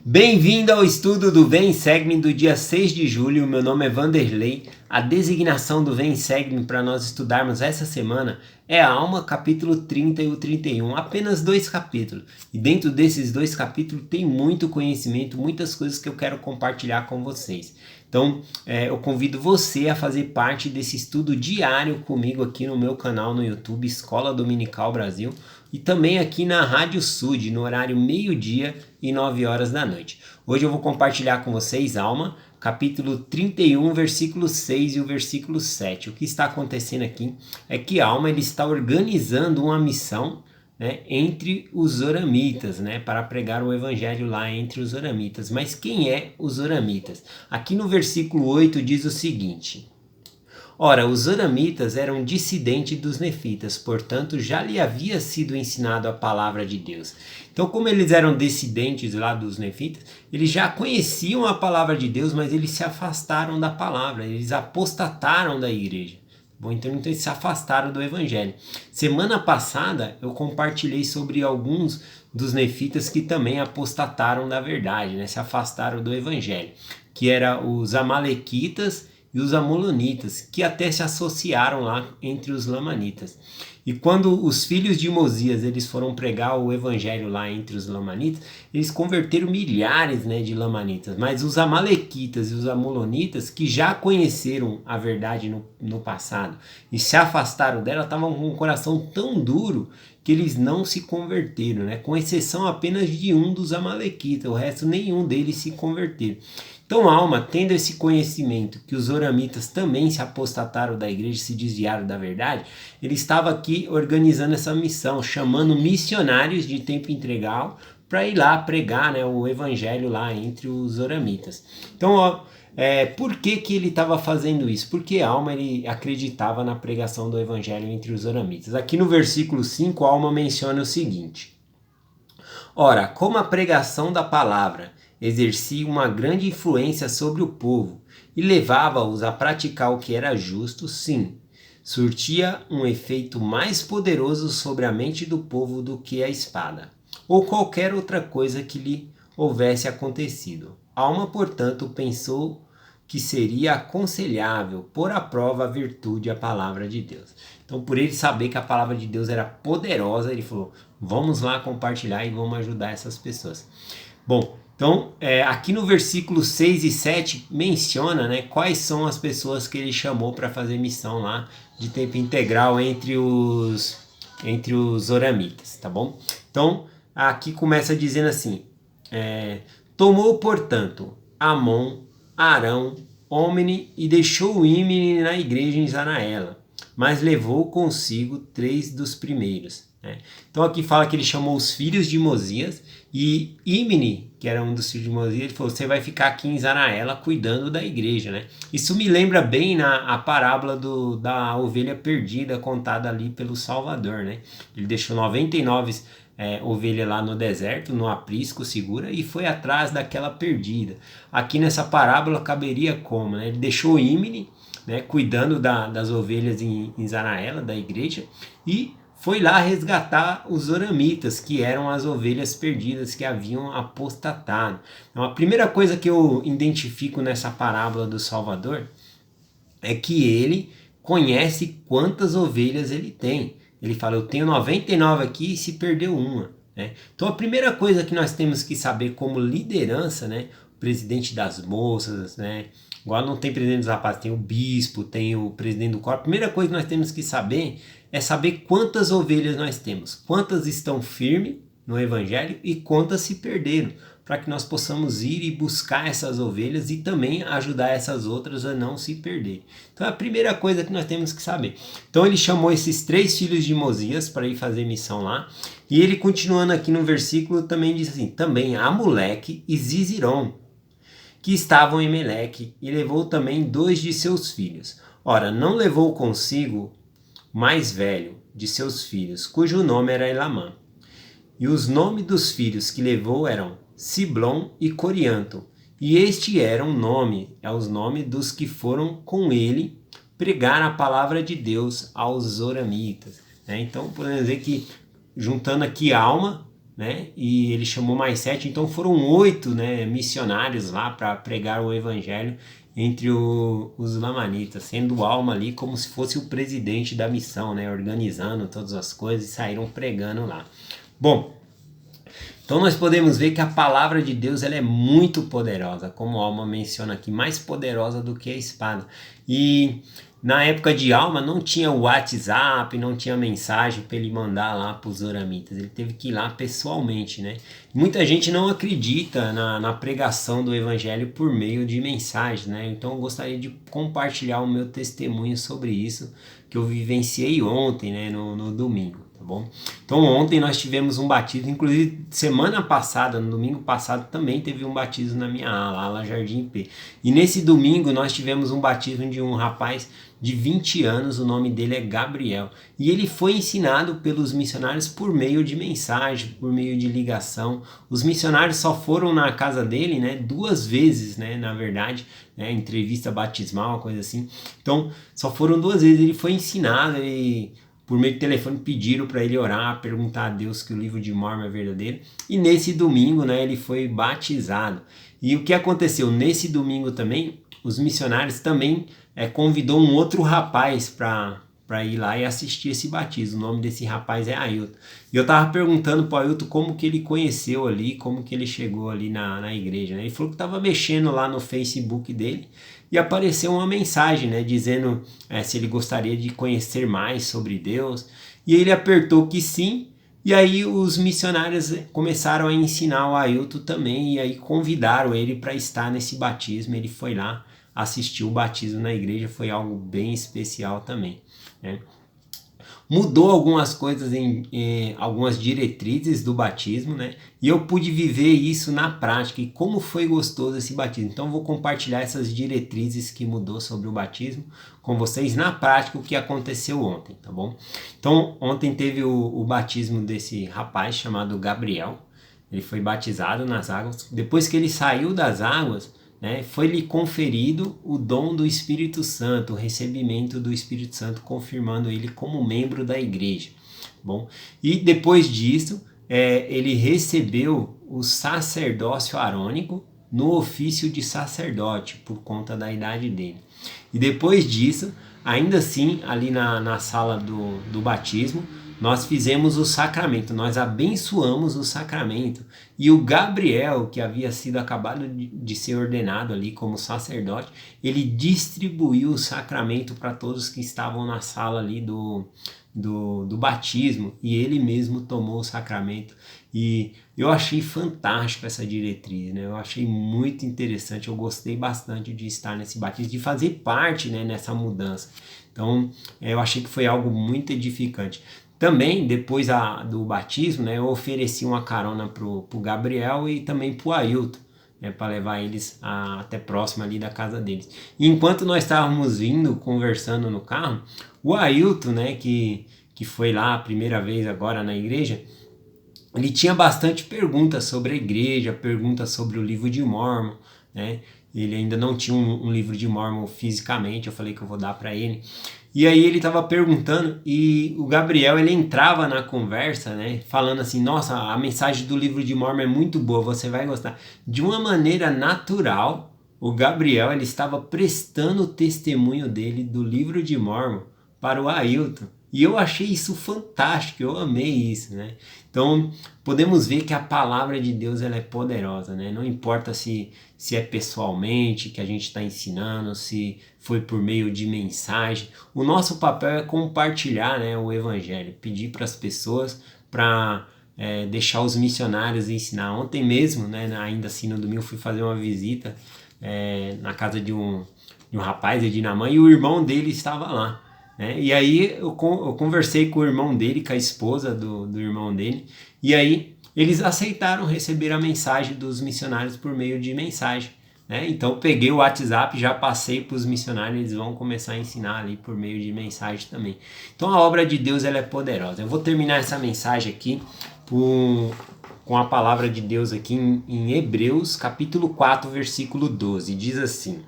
Bem-vindo ao estudo do Vem Segue-me do dia 6 de julho. Meu nome é Vanderlei. A designação do Vem Segue-me para nós estudarmos essa semana é a Alma, capítulo 30 e o 31. Apenas 2 capítulos. E dentro desses 2 capítulos tem muito conhecimento, muitas coisas que eu quero compartilhar com vocês. Então, eu convido você a fazer parte desse estudo diário comigo aqui no meu canal no YouTube, Escola Dominical Brasil, e também aqui na Rádio Sud, no horário meio-dia e 9 horas da noite. Hoje eu vou compartilhar com vocês, Alma, capítulo 31, versículo 6 e o versículo 7. O que está acontecendo aqui é que Alma ele está organizando uma missão, né, entre os zoramitas, né, para pregar o evangelho lá entre os zoramitas. Mas quem é os zoramitas? Aqui no versículo 8 diz o seguinte: ora, os zoramitas eram dissidentes dos nefitas, portanto já lhe havia sido ensinado a palavra de Deus. Então, como eles eram dissidentes lá dos nefitas, eles já conheciam a palavra de Deus, mas eles se afastaram da palavra, eles apostataram da igreja. Bom, então eles se afastaram do evangelho. Semana passada eu compartilhei sobre alguns dos nefitas que também apostataram da verdade, né? Se afastaram do evangelho, que eram os amalequitas e os amolonitas, que até se associaram lá entre os lamanitas. E quando os filhos de Mosias eles foram pregar o evangelho lá entre os lamanitas, eles converteram milhares, né, de lamanitas. Mas os amalequitas e os amolonitas, que já conheceram a verdade no passado e se afastaram dela, estavam com um coração tão duro que eles não se converteram, né? Com exceção apenas de um dos amalequitas, o resto nenhum deles se converteram. Então, Alma, tendo esse conhecimento que os zoramitas também se apostataram da igreja, se desviaram da verdade, ele estava aqui organizando essa missão, chamando missionários de tempo integral para ir lá pregar, né, o evangelho lá entre os zoramitas. Então, por que ele estava fazendo isso? Porque Alma ele acreditava na pregação do evangelho entre os zoramitas. Aqui no versículo 5, Alma menciona o seguinte: ora, como a pregação da palavra exercia uma grande influência sobre o povo e levava-os a praticar o que era justo, sim, surtia um efeito mais poderoso sobre a mente do povo do que a espada, ou qualquer outra coisa que lhe houvesse acontecido. Alma, portanto, pensou que seria aconselhável pôr à prova a virtude e a palavra de Deus. Então, por ele saber que a palavra de Deus era poderosa, ele falou, vamos lá compartilhar e vamos ajudar essas pessoas. Bom, então, aqui no versículo 6 e 7 menciona, né, quais são as pessoas que ele chamou para fazer missão lá de tempo integral entre os zoramitas, tá bom? Então, aqui começa dizendo assim, tomou, portanto, Amon, Arão, Omni e deixou o Imni na igreja em Zanaela, mas levou consigo 3 dos primeiros. Então aqui fala que ele chamou os filhos de Mosias e Imni, que era um dos filhos de Mosias, ele falou, você vai ficar aqui em Zanaela cuidando da igreja, né? Isso me lembra bem a parábola da ovelha perdida contada ali pelo Salvador, né? Ele deixou 99 ovelhas lá no deserto, no aprisco segura, e foi atrás daquela perdida. Aqui nessa parábola caberia como, né? Ele deixou Imni, né, cuidando das ovelhas em Zanaela, da igreja, e foi lá resgatar os zoramitas, que eram as ovelhas perdidas que haviam apostatado. Então, a primeira coisa que eu identifico nessa parábola do Salvador é que ele conhece quantas ovelhas ele tem. Ele fala, eu tenho 99 aqui e se perdeu uma. Né? Então a primeira coisa que nós temos que saber como liderança, né, o presidente das moças, né, igual não tem presidente dos rapazes, tem o bispo, tem o presidente do corpo. A primeira coisa que nós temos que saber é saber quantas ovelhas nós temos, quantas estão firmes no evangelho e quantas se perderam, para que nós possamos ir e buscar essas ovelhas e também ajudar essas outras a não se perderem. Então é a primeira coisa que nós temos que saber. Então ele chamou esses 3 filhos de Mosias para ir fazer missão lá, e ele continuando aqui no versículo também diz assim, também Amoleque e Ziziron, que estavam em Meleque, e levou também 2 de seus filhos. Ora, não levou consigo o mais velho de seus filhos, cujo nome era Elamã. E os nomes dos filhos que levou eram Siblom e Corianto. E este era um nome, os nomes dos que foram com ele pregar a palavra de Deus aos zoramitas. Então, podemos dizer que, juntando aqui Alma, né? E ele chamou mais 7, então foram 8, né, missionários lá para pregar o evangelho entre os lamanitas, sendo Alma ali como se fosse o presidente da missão, né, organizando todas as coisas e saíram pregando lá. Bom, então nós podemos ver que a palavra de Deus ela é muito poderosa, como Alma menciona aqui, mais poderosa do que a espada. E na época de Alma não tinha o WhatsApp, não tinha mensagem para ele mandar lá para os oramitas, ele teve que ir lá pessoalmente, né? Muita gente não acredita na pregação do evangelho por meio de mensagem, né? Então eu gostaria de compartilhar o meu testemunho sobre isso, que eu vivenciei ontem, né, no domingo. Tá bom? Então ontem nós tivemos um batismo, inclusive semana passada, no domingo passado também teve um batismo na minha ala Jardim P. E nesse domingo nós tivemos um batismo de um rapaz de 20 anos, o nome dele é Gabriel. E ele foi ensinado pelos missionários por meio de mensagem, por meio de ligação. Os missionários só foram na casa dele, né, 2 vezes, né, na verdade, né, entrevista batismal, coisa assim. Então só foram 2 vezes, ele foi ensinado e por meio de telefone pediram para ele orar, perguntar a Deus que o livro de Mórmon é verdadeiro. E nesse domingo, né, ele foi batizado. E o que aconteceu? Nesse domingo também, os missionários também convidou um outro rapaz para ir lá e assistir esse batismo. O nome desse rapaz é Ailton. E eu estava perguntando para o Ailton como que ele conheceu ali, como que ele chegou ali na igreja. Né? Ele falou que estava mexendo lá no Facebook dele e apareceu uma mensagem, né, dizendo se ele gostaria de conhecer mais sobre Deus. E ele apertou que sim. E aí os missionários começaram a ensinar o Ailton também, e aí convidaram ele para estar nesse batismo. Ele foi lá, assistiu o batismo na igreja, foi algo bem especial também, né? Mudou algumas coisas em algumas diretrizes do batismo, né? E eu pude viver isso na prática e como foi gostoso esse batismo. Então vou compartilhar essas diretrizes que mudou sobre o batismo com vocês na prática, o que aconteceu ontem, tá bom? Então ontem teve o batismo desse rapaz chamado Gabriel. Ele foi batizado nas águas. Depois que ele saiu das águas, né, foi-lhe conferido o dom do Espírito Santo, o recebimento do Espírito Santo, confirmando ele como membro da igreja. Bom, e depois disso, ele recebeu o sacerdócio arônico no ofício de sacerdote, por conta da idade dele. E depois disso, ainda assim, ali na sala do batismo, nós fizemos o sacramento, nós abençoamos o sacramento. E o Gabriel, que havia sido acabado de ser ordenado ali como sacerdote, ele distribuiu o sacramento para todos que estavam na sala ali do batismo, e ele mesmo tomou o sacramento. E eu achei fantástico essa diretriz, né? Eu achei muito interessante, eu gostei bastante de estar nesse batismo, de fazer parte, né, nessa mudança. Então eu achei que foi algo muito edificante. Também, depois do batismo, né, eu ofereci uma carona pro Gabriel e também pro Ailton, né, para levar eles até próximo ali da casa deles. E enquanto nós estávamos vindo, conversando no carro, o Ailton, né, que foi lá a primeira vez agora na igreja, ele tinha bastante perguntas sobre a igreja, perguntas sobre o livro de Mórmon, né? Ele ainda não tinha um livro de Mórmon fisicamente, eu falei que eu vou dar para ele. E aí ele estava perguntando e o Gabriel, ele entrava na conversa, né, falando assim, nossa, a mensagem do livro de Mórmon é muito boa, você vai gostar. De uma maneira natural, o Gabriel, ele estava prestando o testemunho dele do livro de Mórmon para o Ailton. E eu achei isso fantástico, eu amei isso, né? Então, podemos ver que a palavra de Deus ela é poderosa, né? Não importa se é pessoalmente que a gente está ensinando, se foi por meio de mensagem. O nosso papel é compartilhar, né, o evangelho, pedir para as pessoas para deixar os missionários ensinar. Ontem mesmo, né, ainda assim no domingo, fui fazer uma visita na casa de um rapaz, Edinamã, e o irmão dele estava lá. Né? E aí eu conversei com o irmão dele, com a esposa do irmão dele, e aí eles aceitaram receber a mensagem dos missionários por meio de mensagem. Né? Então eu peguei o WhatsApp, já passei para os missionários, eles vão começar a ensinar ali por meio de mensagem também. Então a obra de Deus ela é poderosa. Eu vou terminar essa mensagem aqui com a palavra de Deus aqui em Hebreus capítulo 4, versículo 12. Diz assim: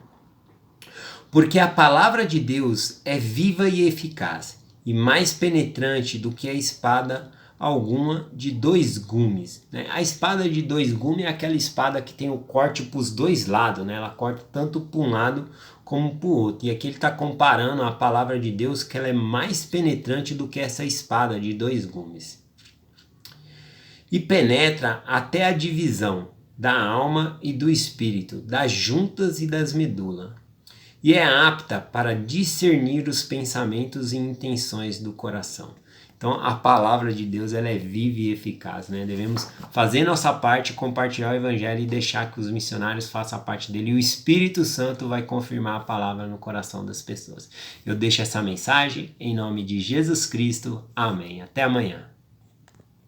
porque a palavra de Deus é viva e eficaz, e mais penetrante do que a espada alguma de 2 gumes, né? A espada de 2 gumes é aquela espada que tem o corte para os dois lados, né? Ela corta tanto para um lado como para o outro. E aqui ele está comparando a palavra de Deus, que ela é mais penetrante do que essa espada de 2 gumes. E penetra até a divisão da alma e do espírito, das juntas e das medulas, e é apta para discernir os pensamentos e intenções do coração. Então a palavra de Deus, ela é viva e eficaz, né? Devemos fazer nossa parte, compartilhar o evangelho e deixar que os missionários façam a parte dele, e o Espírito Santo vai confirmar a palavra no coração das pessoas. Eu deixo essa mensagem em nome de Jesus Cristo. Amém. Até amanhã.